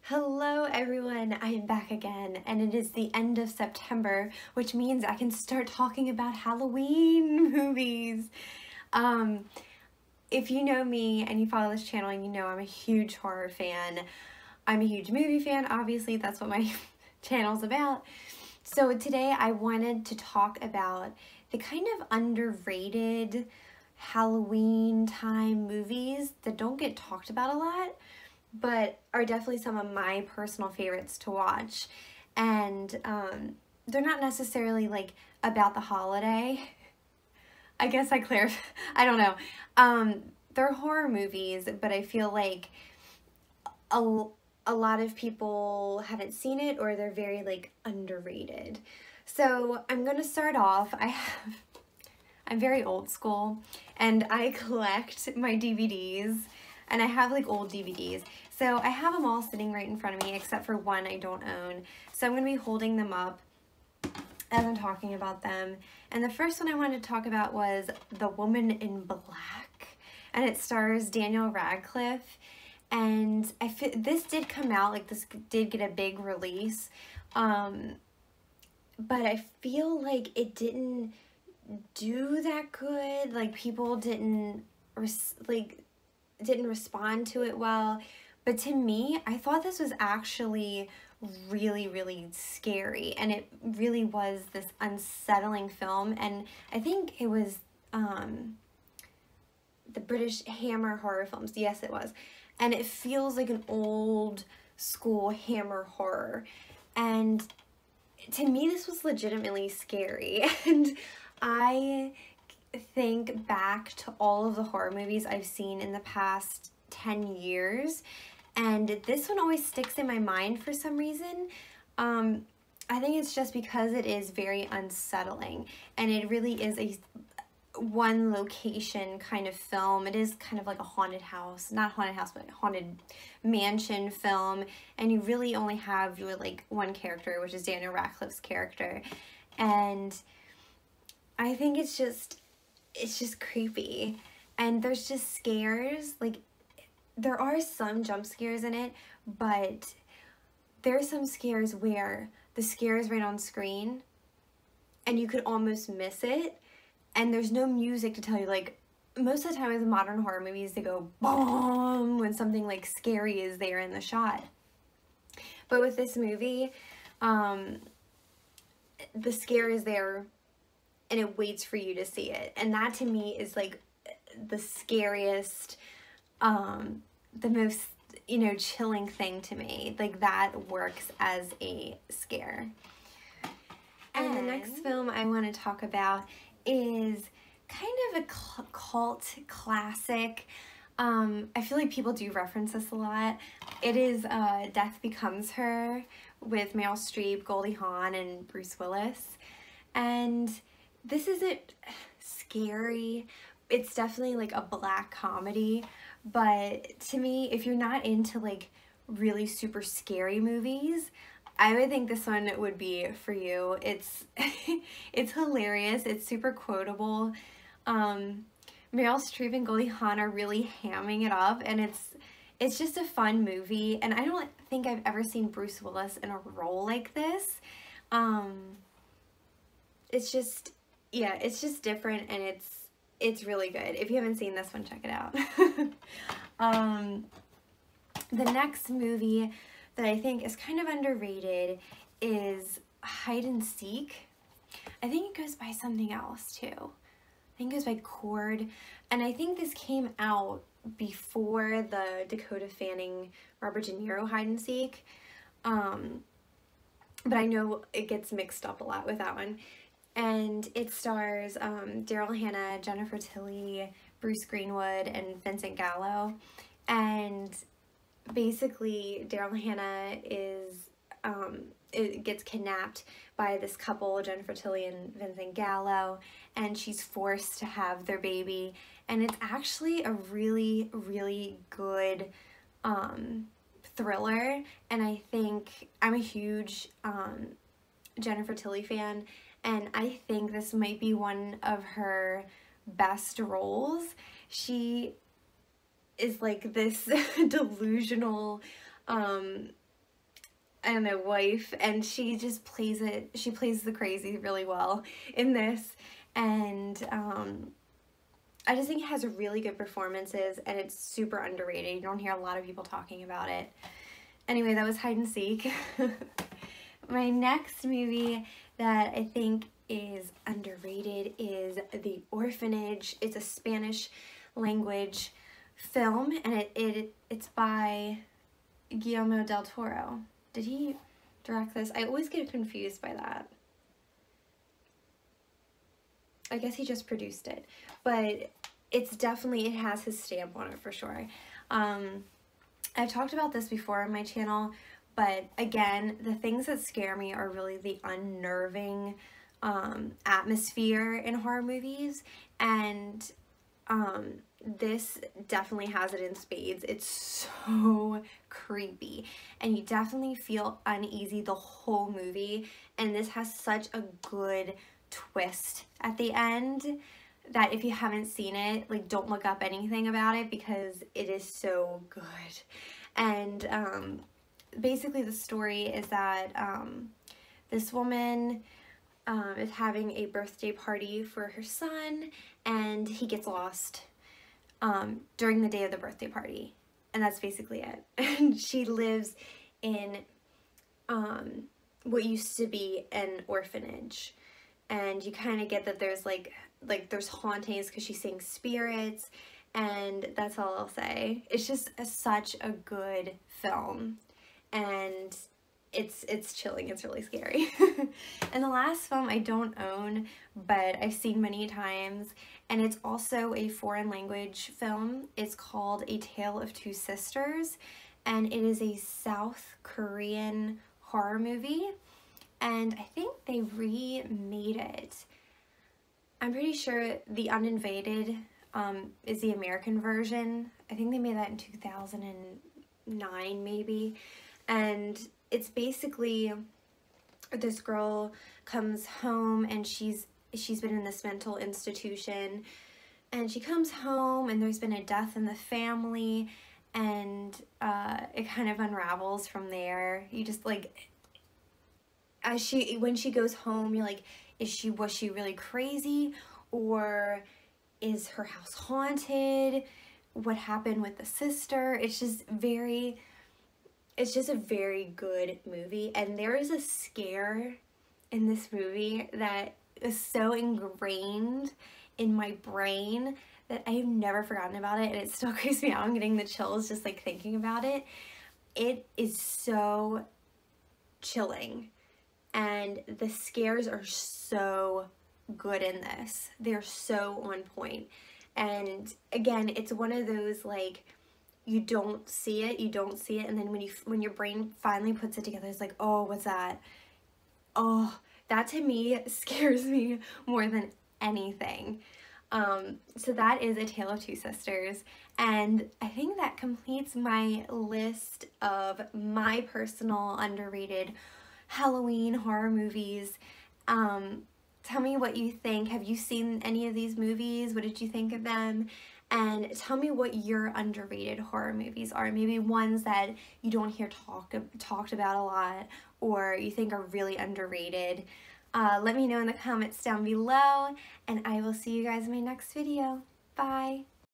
Hello everyone, I am back again, and it is the end of September, which means I can start talking about Halloween movies. If you know me and you follow this channel, you know I'm a huge horror fan. I'm a huge movie fan, obviously, that's what my channel's about. So today I wanted to talk about the kind of underrated Halloween time movies that don't get talked about a lot, but are definitely some of my personal favorites to watch. And they're not necessarily like about the holiday. I guess I clarified. I don't know. They're horror movies, but I feel like a lot of people haven't seen it, or they're very like underrated. So I'm gonna start off. I'm very old school, and I collect my DVDs, and I have like old DVDs. So I have them all sitting right in front of me, except for one I don't own. So I'm going to be holding them up as I'm talking about them. And the first one I wanted to talk about was The Woman in Black, and it stars Daniel Radcliffe. And this did come out, like this did get a big release, but I feel like it didn't do that good. Like people didn't respond to it well. But to me, I thought this was actually really scary, and it really was this unsettling film. And I think it was the British Hammer horror films. Yes, it was. And it feels like an old school Hammer horror. And to me, this was legitimately scary. And I think back to all of the horror movies I've seen in the past 10 years, and this one always sticks in my mind for some reason. I think it's just because it is very unsettling, and it really is a one location kind of film. It is kind of like a haunted house, not haunted house, but haunted mansion film, and you really only have your like one character, which is Daniel Radcliffe's character. And I think it's just creepy, and there's just scares. Like, there are some jump scares in it, but there's some scares where the scare is right on screen and you could almost miss it, and there's no music to tell you. Like, most of the time with modern horror movies, they go boom when something like scary is there in the shot. But with this movie, the scare is there and it waits for you to see it. And that to me is like the scariest, the most, chilling thing to me. Like, that works as a scare. And the next film I want to talk about is kind of a cult classic. I feel like people do reference this a lot. It is Death Becomes Her with Meryl Streep, Goldie Hawn, and Bruce Willis. And this isn't scary. It's definitely like a black comedy, but to me, if you're not into like really super scary movies, I would think this one would be for you. It's it's hilarious. It's super quotable. Meryl Streep and Goldie Hawn are really hamming it up, and it's just a fun movie. And I don't think I've ever seen Bruce Willis in a role like this. It's just, yeah, it's just different, and it's really good. If you haven't seen this one, check it out. The next movie that I think is kind of underrated is Hide and Seek. I think it goes by something else too. I think it goes by Cord, and I think this came out before the Dakota Fanning, Robert De Niro Hide and Seek, but I know it gets mixed up a lot with that one. And it stars Daryl Hannah, Jennifer Tilly, Bruce Greenwood, and Vincent Gallo. And basically, Daryl Hannah gets kidnapped by this couple, Jennifer Tilly and Vincent Gallo, and she's forced to have their baby. And it's actually a really good thriller. And I think I'm a huge Jennifer Tilly fan, and I think this might be one of her best roles. She is like this delusional I don't know, wife, and she just plays it, she plays the crazy really well in this, and I just think it has really good performances, and it's super underrated. You don't hear a lot of people talking about it. Anyway, that was Hide and Seek. My next movie that I think is underrated is The Orphanage. It's a Spanish language film, and it's by Guillermo del Toro. Did he direct this? I always get confused by that. I guess he just produced it, but it's definitely, it has his stamp on it for sure. I've talked about this before on my channel, but again, the things that scare me are really the unnerving atmosphere in horror movies, and this definitely has it in spades. It's so creepy, and you definitely feel uneasy the whole movie, and this has such a good twist at the end that if you haven't seen it, like, don't look up anything about it because it is so good. And basically the story is that this woman is having a birthday party for her son, and he gets lost during the day of the birthday party, and that's basically it. And she lives in what used to be an orphanage, and you kind of get that there's like there's hauntings because she's seeing spirits, and that's all I'll say. It's just such a good film, and it's chilling. It's really scary. And the last film I don't own, but I've seen many times, and it's also a foreign language film. It's called A Tale of Two Sisters, and it is a South Korean horror movie, and I think they remade it. I'm pretty sure The Uninvited is the American version. I think they made that in 2009 maybe, and it's basically this girl comes home, and she's been in this mental institution, and she comes home and there's been a death in the family, and it kind of unravels from there. You just like, when she goes home, you're like, was she really crazy, or is her house haunted? What happened with the sister? It's just a very good movie, and there is a scare in this movie that is so ingrained in my brain that I have never forgotten about it, and it still creeps me out. I'm getting the chills just like thinking about it. It is so chilling, and the scares are so good in this. They're so on point. And again, it's one of those, like, you don't see it, and then when your brain finally puts it together, it's like, oh, what's that? Oh, that to me scares me more than anything. So that is A Tale of Two Sisters, and I think that completes my list of my personal underrated Halloween horror movies. Tell me what you think. Have you seen any of these movies? What did you think of them? And tell me what your underrated horror movies are. Maybe ones that you don't hear talked about a lot, or you think are really underrated. Let me know in the comments down below, and I will see you guys in my next video. Bye!